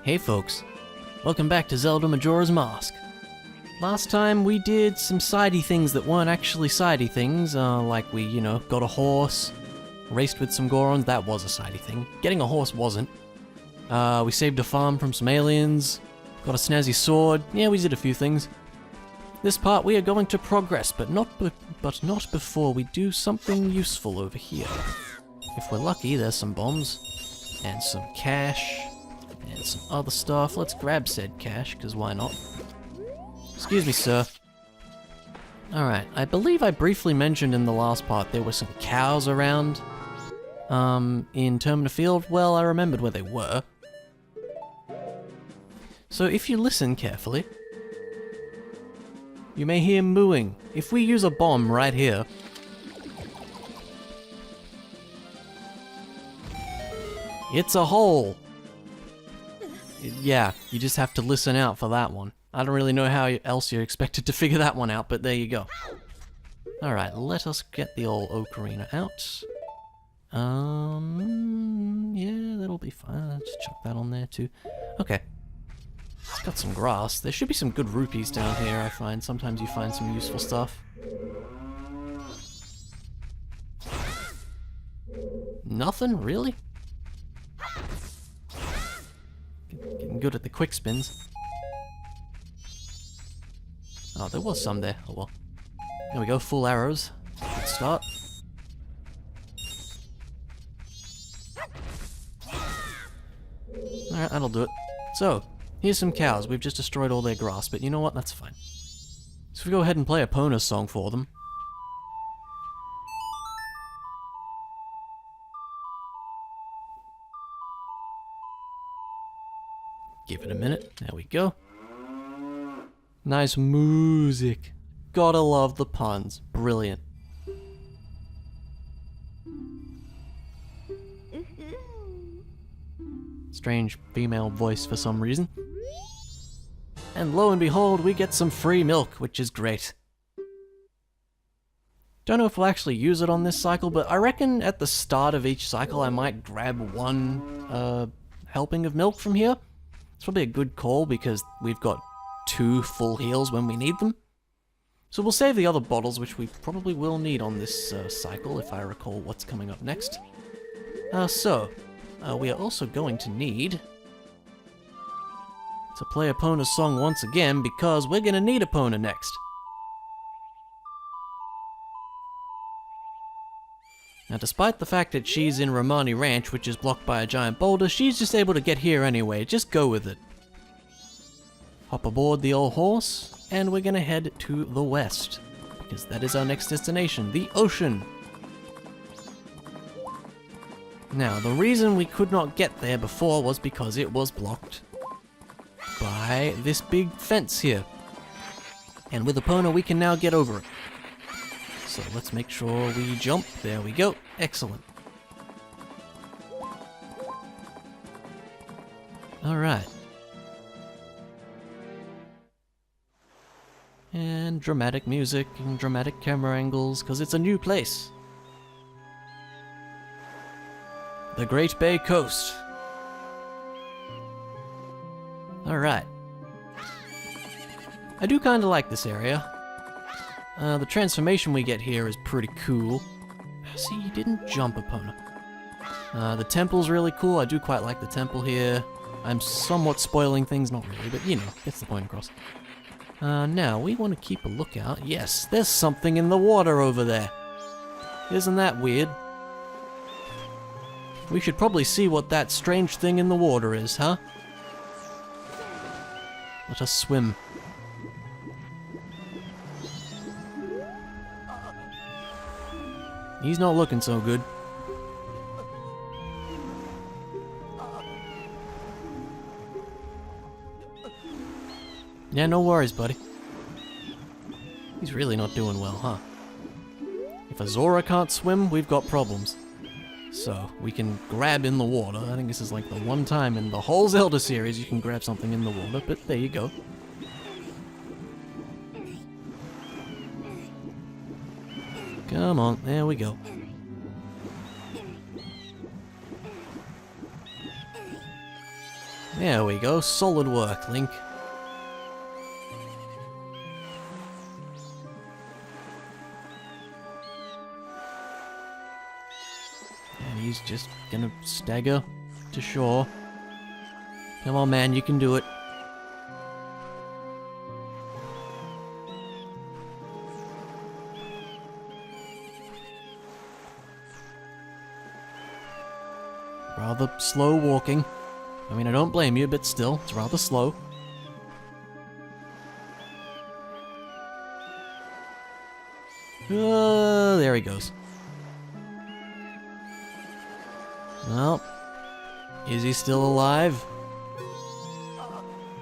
Hey folks, welcome back to Zelda Majora's Mask. Last time we did some sidey things that weren't actually sidey things, like we, got a horse, raced with some Gorons, that was a sidey thing. Getting a horse wasn't. We saved a farm from some aliens, got a snazzy sword, yeah, we did a few things. This part we are going to progress, but not before we do something useful over here. If we're lucky, there's some bombs, and some cash, and some other stuff. Let's grab said cash, because why not? Excuse me, sir. Alright, I believe I briefly mentioned in the last part there were some cows around in Termina Field. Well, I remembered where they were. So if you listen carefully, you may hear mooing. If we use a bomb right here, it's a hole. Yeah, you just have to listen out for that one. I don't really know how else you're expected to figure that one out, but there you go. Alright, let us get the old ocarina out. Yeah, that'll be fine. Let's chuck that on there too. Okay. It's got some grass. There should be some good rupees down here, I find. Sometimes you find some useful stuff. Nothing? Really? Getting good at the quick spins. Oh, there was some there. Oh well. There we go, full arrows. Good start. Alright, that'll do it. So, here's some cows. We've just destroyed all their grass, but you know what? That's fine. So we go ahead and play a Epona song for them. Give it a minute. There we go. Nice music. Gotta love the puns. Brilliant. Strange female voice for some reason. And lo and behold, we get some free milk, which is great. Don't know if we'll actually use it on this cycle, but I reckon at the start of each cycle I might grab one helping of milk from here. It's probably a good call because we've got 2 full heals when we need them. So we'll save the other bottles, which we probably will need on this cycle, if I recall what's coming up next. We are also going to need to play Epona's song once again, because we're going to need Epona next. Now, despite the fact that she's in Romani Ranch, which is blocked by a giant boulder, she's just able to get here anyway. Just go with it. Hop aboard the old horse, and we're gonna head to the west, because that is our next destination, the ocean. Now, the reason we could not get there before was because it was blocked by this big fence here. And with Epona, we can now get over it. So let's make sure we jump. There we go. Excellent. Alright. And dramatic music and dramatic camera angles, because it's a new place. The Great Bay Coast. Alright. I do kind of like this area. The transformation we get here is pretty cool. See, you didn't jump, Epona. The temple's really cool. I do quite like the temple here. I'm somewhat spoiling things, not really, but gets the point across. Now, we want to keep a lookout. Yes, there's something in the water over there. Isn't that weird? We should probably see what that strange thing in the water is, huh? Let us swim. He's not looking so good. Yeah, no worries, buddy. He's really not doing well, huh? If Azora can't swim, we've got problems. So, we can grab in the water. I think this is like the one time in the whole Zelda series you can grab something in the water, but there you go. Come on, there we go. There we go, solid work, Link. And he's just gonna stagger to shore. Come on, man, you can do it. Rather slow walking. I mean, I don't blame you, but still, it's rather slow. There he goes. Well, is he still alive?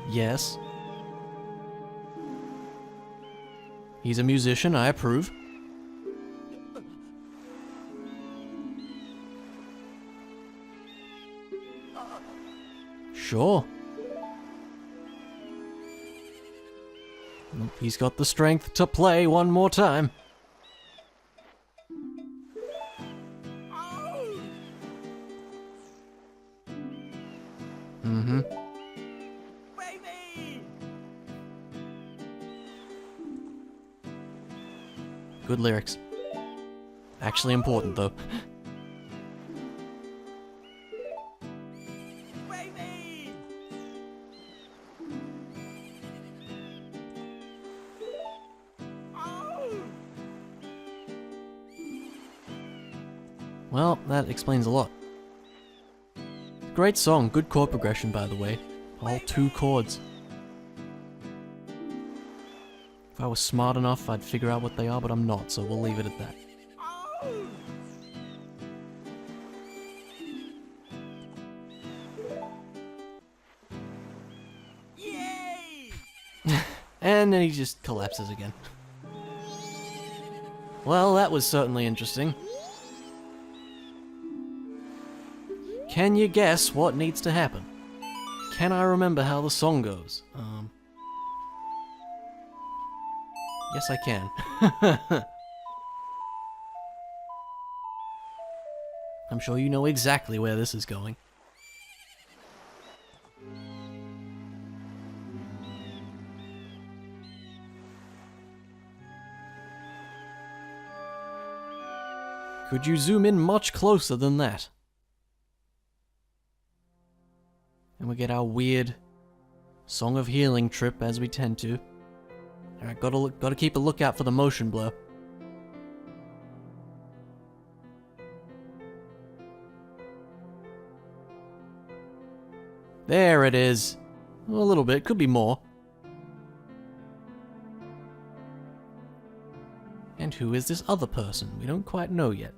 Yes. He's a musician, I approve. Sure. He's got the strength to play one more time. Mm-hmm. Baby! Good lyrics. Actually important, though. Well, that explains a lot. Great song, good chord progression by the way. All 2 chords. If I was smart enough, I'd figure out what they are, but I'm not, so we'll leave it at that. Yay! And then he just collapses again. Well, that was certainly interesting. Can you guess what needs to happen? Can I remember how the song goes? Yes, I can. I'm sure you know exactly where this is going. Could you zoom in much closer than that? And we get our weird Song of Healing trip as we tend to. Alright, gotta keep a lookout for the motion blur. There it is. A little bit, could be more. And who is this other person? We don't quite know yet.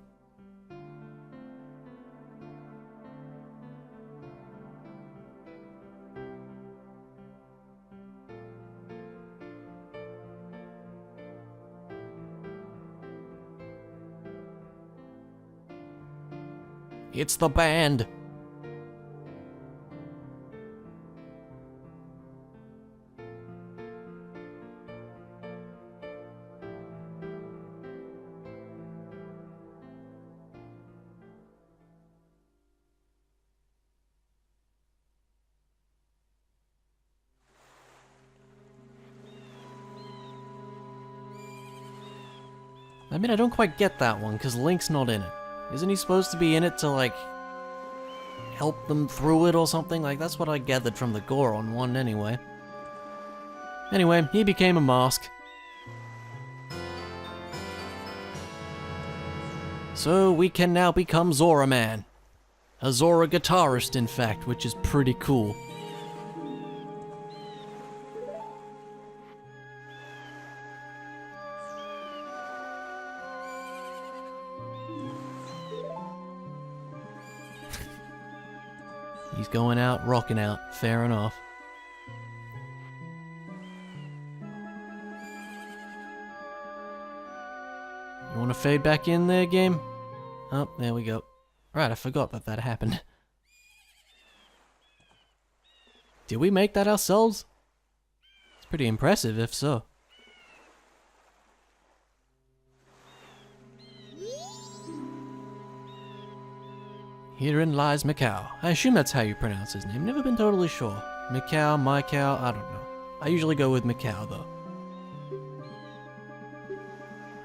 It's the band! I mean, I don't quite get that one, because Link's not in it. Isn't he supposed to be in it to, like, help them through it or something? Like, that's what I gathered from the Goron one anyway. Anyway, he became a mask. So we can now become Zora Man. A Zora guitarist, in fact, which is pretty cool. He's going out, rocking out. Fair enough. You want to fade back in there, game? Oh, there we go. Right, I forgot that that happened. Did we make that ourselves? It's pretty impressive, if so. Herein lies Mikau. I assume that's how you pronounce his name. Never been totally sure. Mikau, my cow, I don't know. I usually go with Mikau though.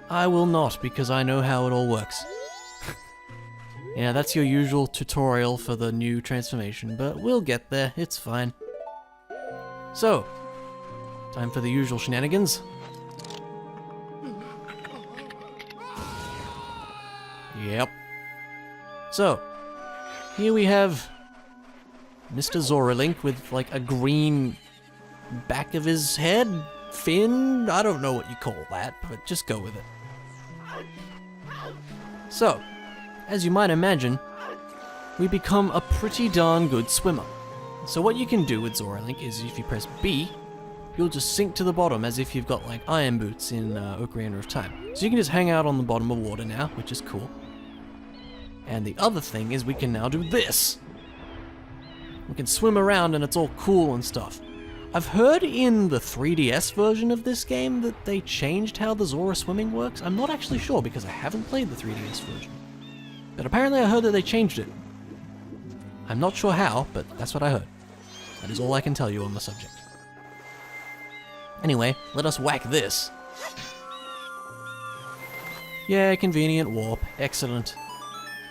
I will not, because I know how it all works. Yeah, that's your usual tutorial for the new transformation, but we'll get there, it's fine. So, time for the usual shenanigans. Yep. So, here we have Mr. Zoralink with like a green back of his head, fin, I don't know what you call that, but just go with it. So, as you might imagine, we become a pretty darn good swimmer. So what you can do with Zoralink is if you press B, you'll just sink to the bottom as if you've got like iron boots in Ocarina of Time. So you can just hang out on the bottom of water now, which is cool. And the other thing is we can now do this. We can swim around and it's all cool and stuff. I've heard in the 3DS version of this game that they changed how the Zora swimming works. I'm not actually sure because I haven't played the 3DS version. But apparently I heard that they changed it. I'm not sure how, but that's what I heard. That is all I can tell you on the subject. Anyway, let us whack this. Yeah, convenient warp. Excellent.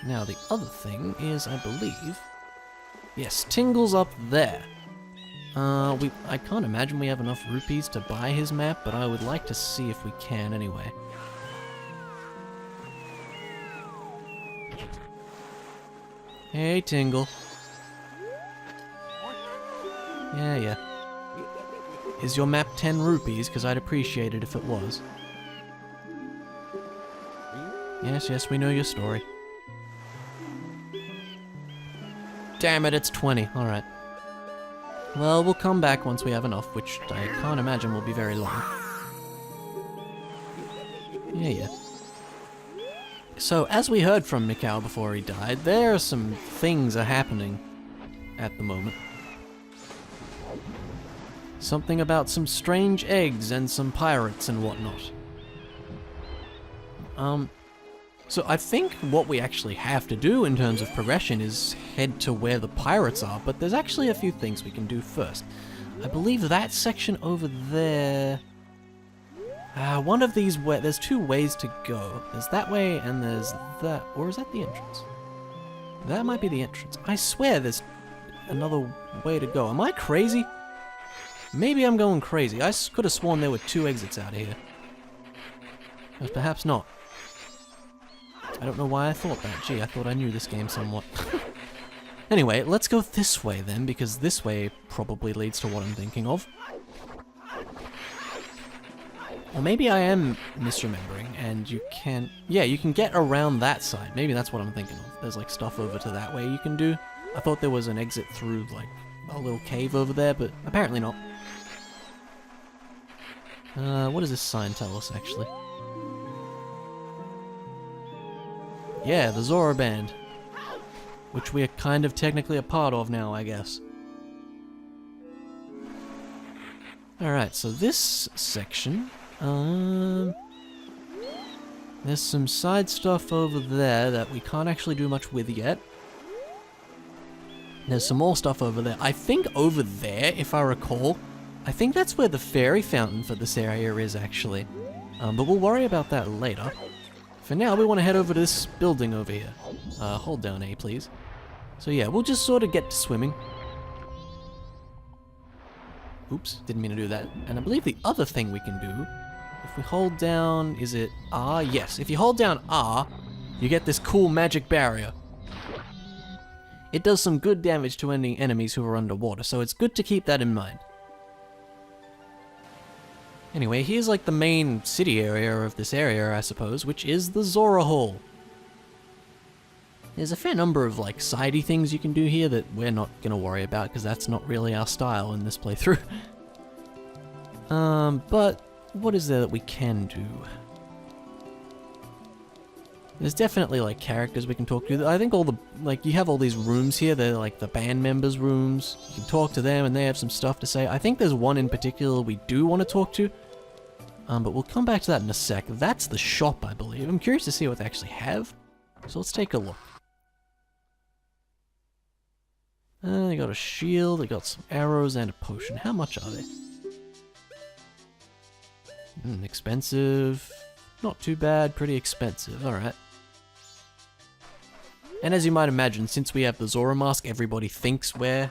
Now the other thing is, I believe... Yes, Tingle's up there. I can't imagine we have enough rupees to buy his map, but I would like to see if we can anyway. Hey, Tingle. Yeah. Is your map 10 rupees? Because I'd appreciate it if it was. Yes, we know your story. Damn it, it's 20. Alright. Well, we'll come back once we have enough, which I can't imagine will be very long. Yeah. So, as we heard from Mikau before he died, there are some things are happening at the moment. Something about some strange eggs and some pirates and whatnot. So I think what we actually have to do in terms of progression is head to where the pirates are, but there's actually a few things we can do first. I believe that section over there... one of these, there's two ways to go. There's that way and there's that, or is that the entrance? That might be the entrance. I swear there's another way to go. Am I crazy? Maybe I'm going crazy. I could have sworn there were two exits out of here. But perhaps not. I don't know why I thought that. Gee, I thought I knew this game somewhat. Anyway, let's go this way then, because this way probably leads to what I'm thinking of. Or maybe I am misremembering, and you can... Yeah, you can get around that side. Maybe that's what I'm thinking of. There's like stuff over to that way you can do. I thought there was an exit through like a little cave over there, but apparently not. What does this sign tell us, actually? Yeah, the Zora Band. Which we are kind of technically a part of now, I guess. Alright, so this section... there's some side stuff over there that we can't actually do much with yet. There's some more stuff over there. I think over there, if I recall, I think that's where the fairy fountain for this area is, actually. But we'll worry about that later. For now, we want to head over to this building over here. Hold down A, please. So yeah, we'll just sort of get to swimming. Oops, didn't mean to do that. And I believe the other thing we can do, if we hold down, is it R? Yes, if you hold down R, you get this cool magic barrier. It does some good damage to any enemies who are underwater, so it's good to keep that in mind. Anyway, here's like the main city area of this area, I suppose, which is the Zora Hall. There's a fair number of like sidey things you can do here that we're not gonna worry about because that's not really our style in this playthrough. But what is there that we can do? There's definitely like characters we can talk to. I think all the, like, you have all these rooms here, they're like the band members' rooms. You can talk to them and they have some stuff to say. I think there's one in particular we do want to talk to. But we'll come back to that in a sec. That's the shop, I believe. I'm curious to see what they actually have. So let's take a look. They got a shield, they got some arrows and a potion. How much are they? Expensive. Not too bad, pretty expensive, alright. And as you might imagine, since we have the Zora mask, everybody thinks we're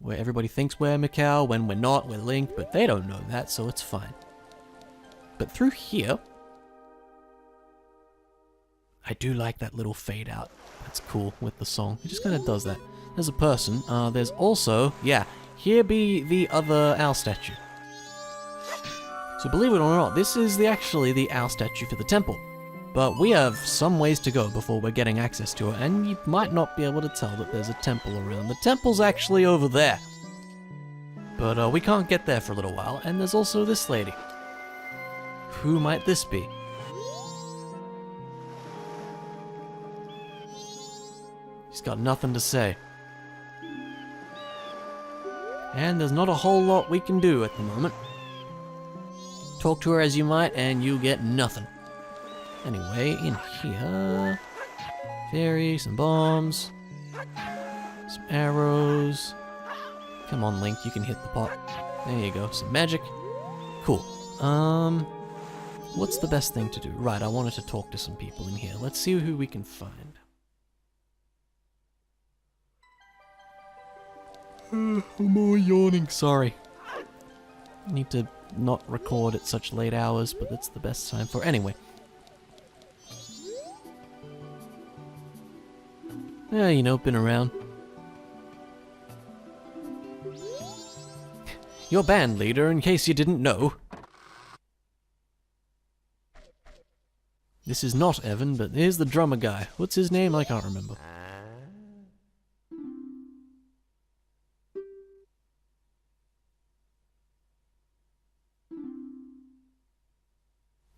Mikau. When we're not, we're Link, but they don't know that, so it's fine. But through here, I do like that little fade out. That's cool with the song. It just kind of does that. There's a person. There's also, yeah, here be the other owl statue. So believe it or not, this is actually the owl statue for the temple. But we have some ways to go before we're getting access to it, and you might not be able to tell that there's a temple around. The temple's actually over there. But we can't get there for a little while, and there's also this lady. Who might this be? She's got nothing to say. And there's not a whole lot we can do at the moment. Talk to her as you might, and you get nothing. Anyway, in here... Fairy, some bombs... Some arrows... Come on, Link, you can hit the pot. There you go, some magic. Cool. What's the best thing to do? Right, I wanted to talk to some people in here. Let's see who we can find. I'm all yawning, sorry. Need to not record at such late hours, but that's the best time for it. Anyway. Yeah, you know, been around. Your band leader, in case you didn't know. This is not Evan, but here's the drummer guy. What's his name? I can't remember.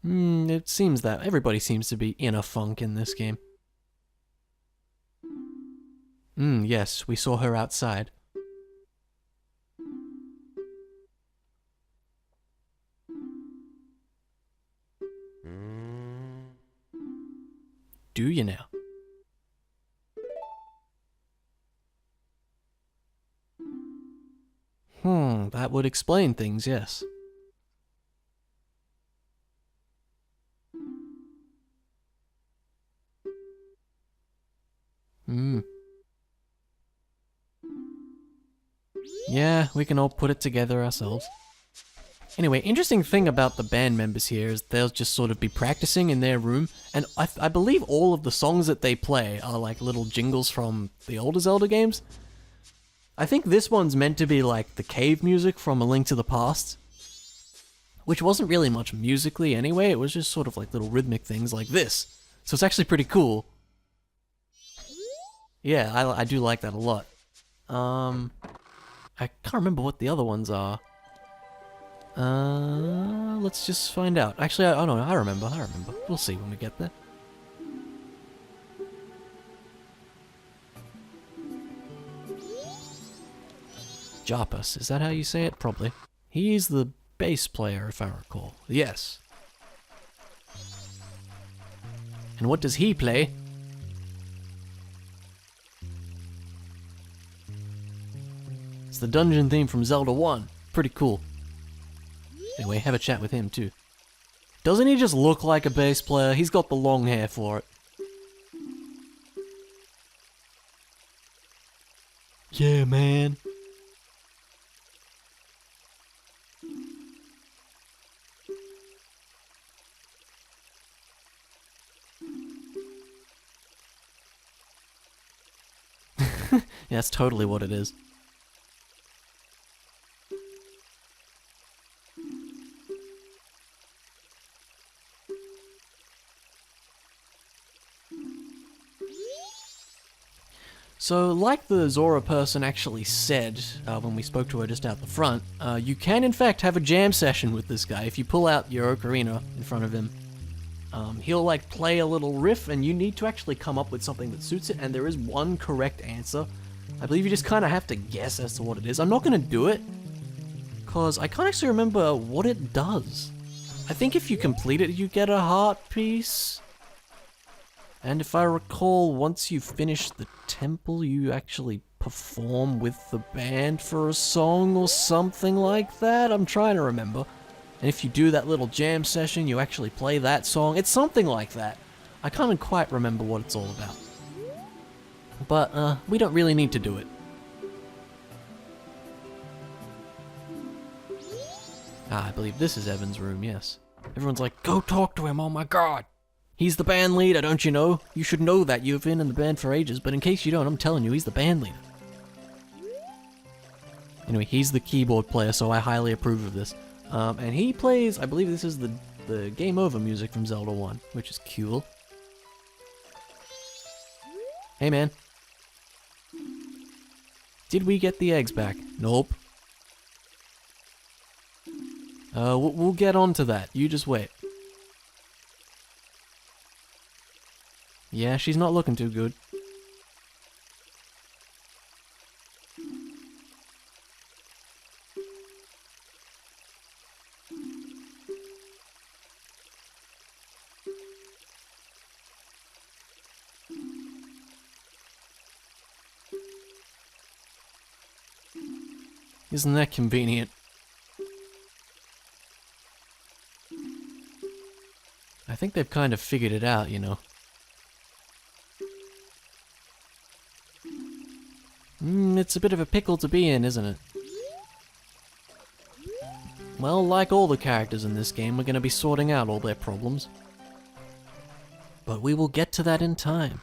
It seems that everybody seems to be in a funk in this game. Yes, we saw her outside. Do you now? That would explain things, yes. Yeah, we can all put it together ourselves. Anyway, interesting thing about the band members here is they'll just sort of be practicing in their room, and I believe all of the songs that they play are like little jingles from the older Zelda games. I think this one's meant to be like the cave music from A Link to the Past, which wasn't really much musically anyway, it was just sort of like little rhythmic things like this. So it's actually pretty cool. Yeah, I do like that a lot. I can't remember what the other ones are. Let's just find out. Actually, I don't know, I remember. We'll see when we get there. Jarpus, is that how you say it? Probably. He's the bass player, if I recall. Yes. And what does he play? It's the dungeon theme from Zelda 1. Pretty cool. Anyway, have a chat with him too. Doesn't he just look like a bass player? He's got the long hair for it. Yeah, man. Yeah, that's totally what it is. So, like the Zora person actually said when we spoke to her just out the front, you can in fact have a jam session with this guy. If you pull out your ocarina in front of him, he'll like play a little riff and you need to actually come up with something that suits it, and there is one correct answer. I believe you just kind of have to guess as to what it is. I'm not going to do it, because I can't actually remember what it does. I think if you complete it, you get a heart piece. And if I recall, once you finish the temple, you actually perform with the band for a song or something like that. I'm trying to remember. And if you do that little jam session, you actually play that song. It's something like that. I can't quite remember what it's all about. But we don't really need to do it. I believe this is Evan's room, yes. Everyone's like, go talk to him, oh my god! He's the band leader, don't you know? You should know that, you've been in the band for ages, but in case you don't, I'm telling you, he's the band leader. Anyway, he's the keyboard player, so I highly approve of this. And he plays, I believe this is the Game Over music from Zelda 1, which is cool. Hey man. Did we get the eggs back? Nope. We'll get on to that. You just wait. Yeah, she's not looking too good. Isn't that convenient? I think they've kind of figured it out, you know. It's a bit of a pickle to be in, isn't it? Well, like all the characters in this game, we're going to be sorting out all their problems. But we will get to that in time.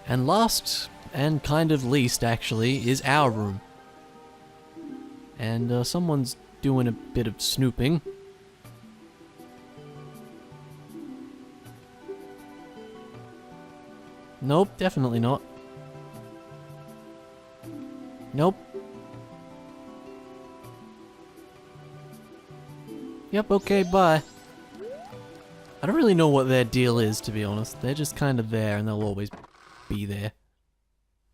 And last, and kind of least actually, is our room. And someone's doing a bit of snooping. Nope, definitely not. Nope. Yep, okay, bye. I don't really know what their deal is, to be honest. They're just kind of there, and they'll always be there.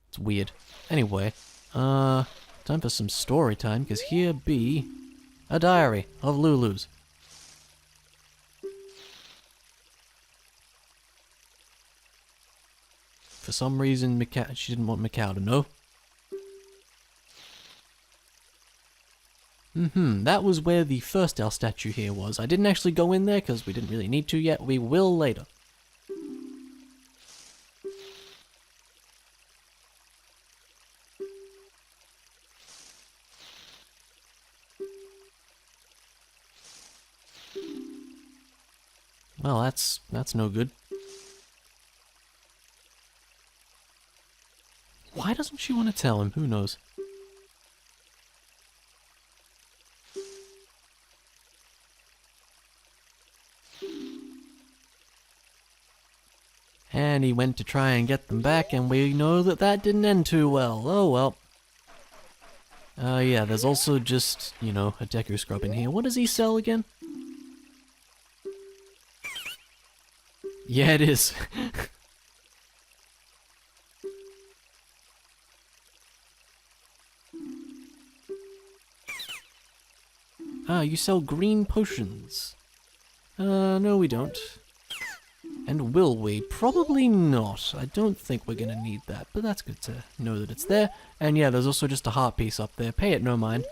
It's weird. Anyway, time for some story time, because here be a diary of Lulu's. For some reason, she didn't want Mikau to know. That was where the first L statue here was. I didn't actually go in there because we didn't really need to yet. We will later. Well, that's no good. Why doesn't she want to tell him? Who knows? And he went to try and get them back, and we know that that didn't end too well. Oh well. Yeah, there's also just, you know, a Deku scrub in here. What does he sell again? Yeah, it is. Ah, you sell green potions. No we don't. And will we? Probably not. I don't think we're gonna need that, but that's good to know that it's there. And yeah, there's also just a heart piece up there. Pay it no mind.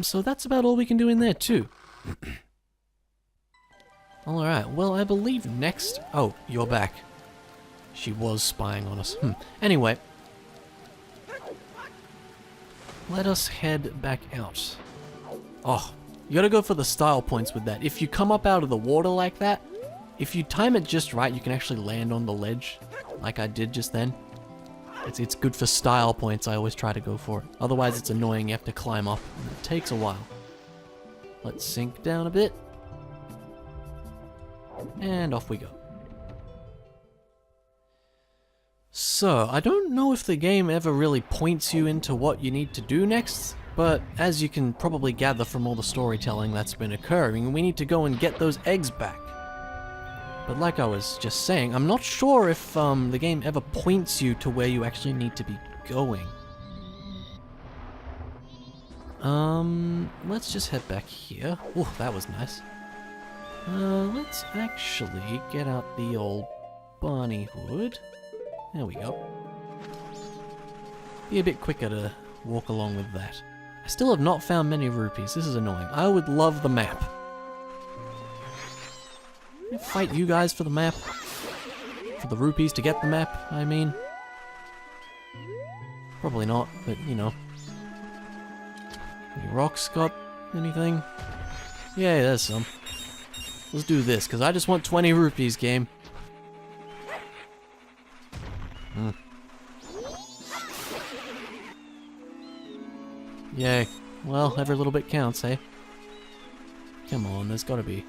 So that's about all we can do in there too. Alright, well I believe next... Oh, you're back. She was spying on us. Anyway. Let us head back out. Oh, you gotta go for the style points with that. If you come up out of the water like that, if you time it just right, you can actually land on the ledge, like I did just then. It's good for style points, I always try to go for it. Otherwise it's annoying, you have to climb up, and it takes a while. Let's sink down a bit. And off we go. So, I don't know if the game ever really points you into what you need to do next, but as you can probably gather from all the storytelling that's been occurring, we need to go and get those eggs back. But like I was just saying, I'm not sure if the game ever points you to where you actually need to be going. Let's just head back here. Oh, that was nice. Let's actually get out the old Barney hood. There we go. Be a bit quicker to walk along with that. I still have not found many rupees. This is annoying. I would love the map. Can I fight you guys for the map? For the rupees to get the map, I mean. Probably not, but you know. Any rocks got anything? Yeah, there's some. Let's do this, because I just want 20 rupees, game. Yay. Well, every little bit counts, eh? Come on, there's gotta be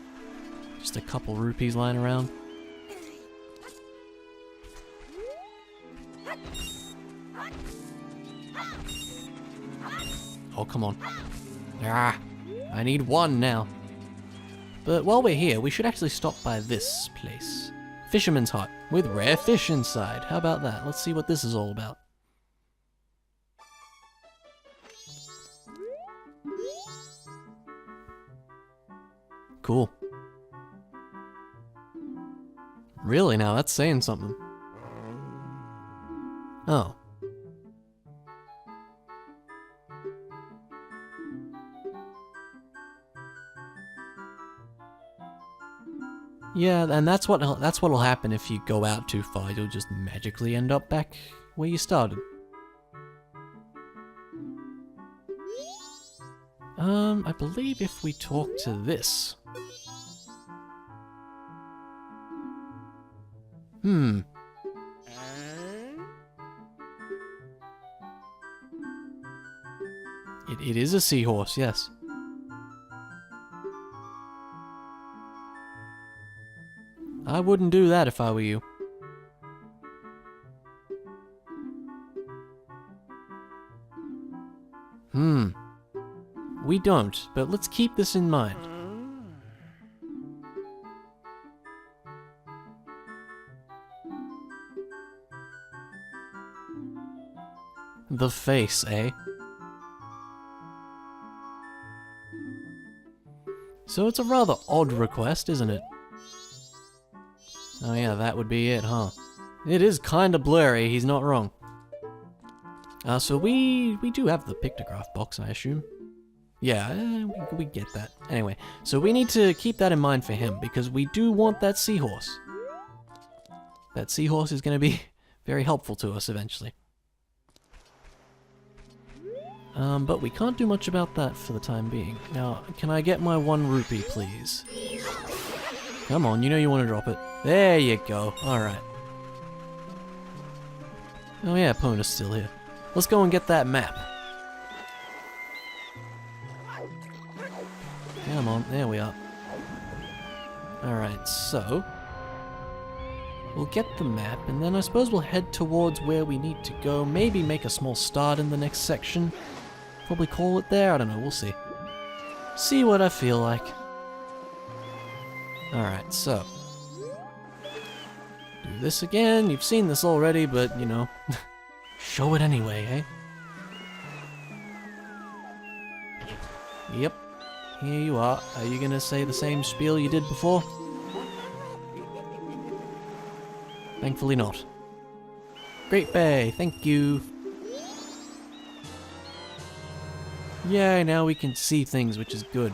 just a couple rupees lying around. Oh, come on. Ah, I need one now. But while we're here, we should actually stop by this place. Fisherman's hut, with rare fish inside. How about that? Let's see what this is all about. Cool. Really now, that's saying something. Oh. Yeah, and that's what'll happen if you go out too far. You'll just magically end up back where you started. I believe if we talk to this. It is a seahorse, yes. I wouldn't do that if I were you. We don't, but let's keep this in mind. The face, eh? So it's a rather odd request, isn't it? Oh yeah, that would be it, huh? It is kinda blurry, he's not wrong. So we do have the pictograph box, I assume. Yeah, we get that. Anyway, so we need to keep that in mind for him, because we do want that seahorse. That seahorse is going to be very helpful to us eventually. But we can't do much about that for the time being. Now, can I get my 1 rupee, please? Come on, you know you want to drop it. There you go. Alright. Oh yeah, Pona's still here. Let's go and get that map. Come on, there we are. Alright, so we'll get the map, and then I suppose we'll head towards where we need to go. Maybe make a small start in the next section. Probably call it there, I don't know, we'll see. See what I feel like. Alright, so do this again. You've seen this already, but, you know, show it anyway, eh? Yep. Here you are. Are you gonna say the same spiel you did before? Thankfully not. Great Bay, thank you. Yay, now we can see things, which is good.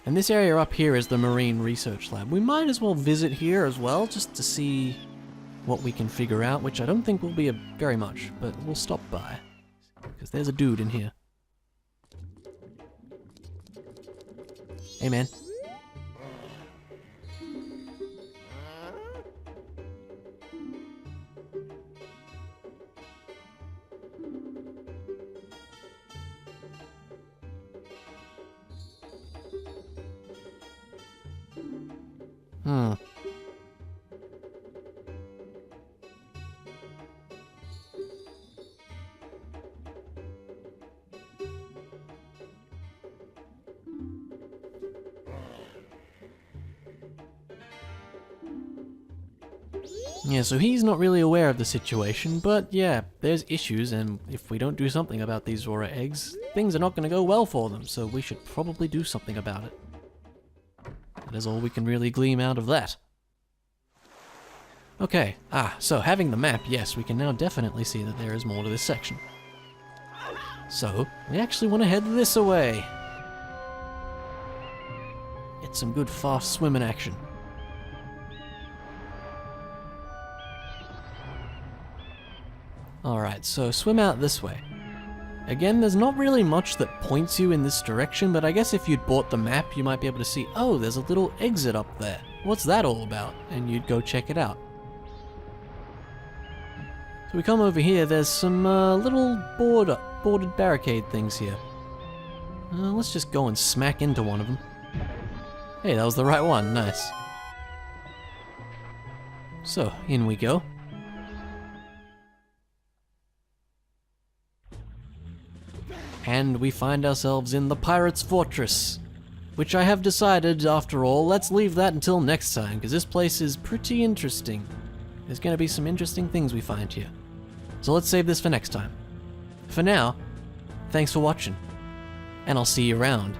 And this area up here is the Marine Research Lab. We might as well visit here as well, just to see what we can figure out, which I don't think will be very much, but we'll stop by. Because there's a dude in here. Hey, man. Yeah, so he's not really aware of the situation, but yeah, there's issues, and if we don't do something about these Zora eggs, things are not going to go well for them, so we should probably do something about it. That is all we can really glean out of that. Okay, so having the map, yes, we can now definitely see that there is more to this section. So, we actually want to head this way. Get some good fast swimming action. Alright, so swim out this way. Again, there's not really much that points you in this direction, but I guess if you'd bought the map, you might be able to see, oh, there's a little exit up there. What's that all about? And you'd go check it out. So we come over here, there's some little boarded barricade things here. Let's just go and smack into one of them. Hey, that was the right one, nice. So, in we go. And we find ourselves in the Pirate's Fortress, which I have decided, after all, let's leave that until next time, because this place is pretty interesting. There's going to be some interesting things we find here. So let's save this for next time. For now, thanks for watching, and I'll see you around.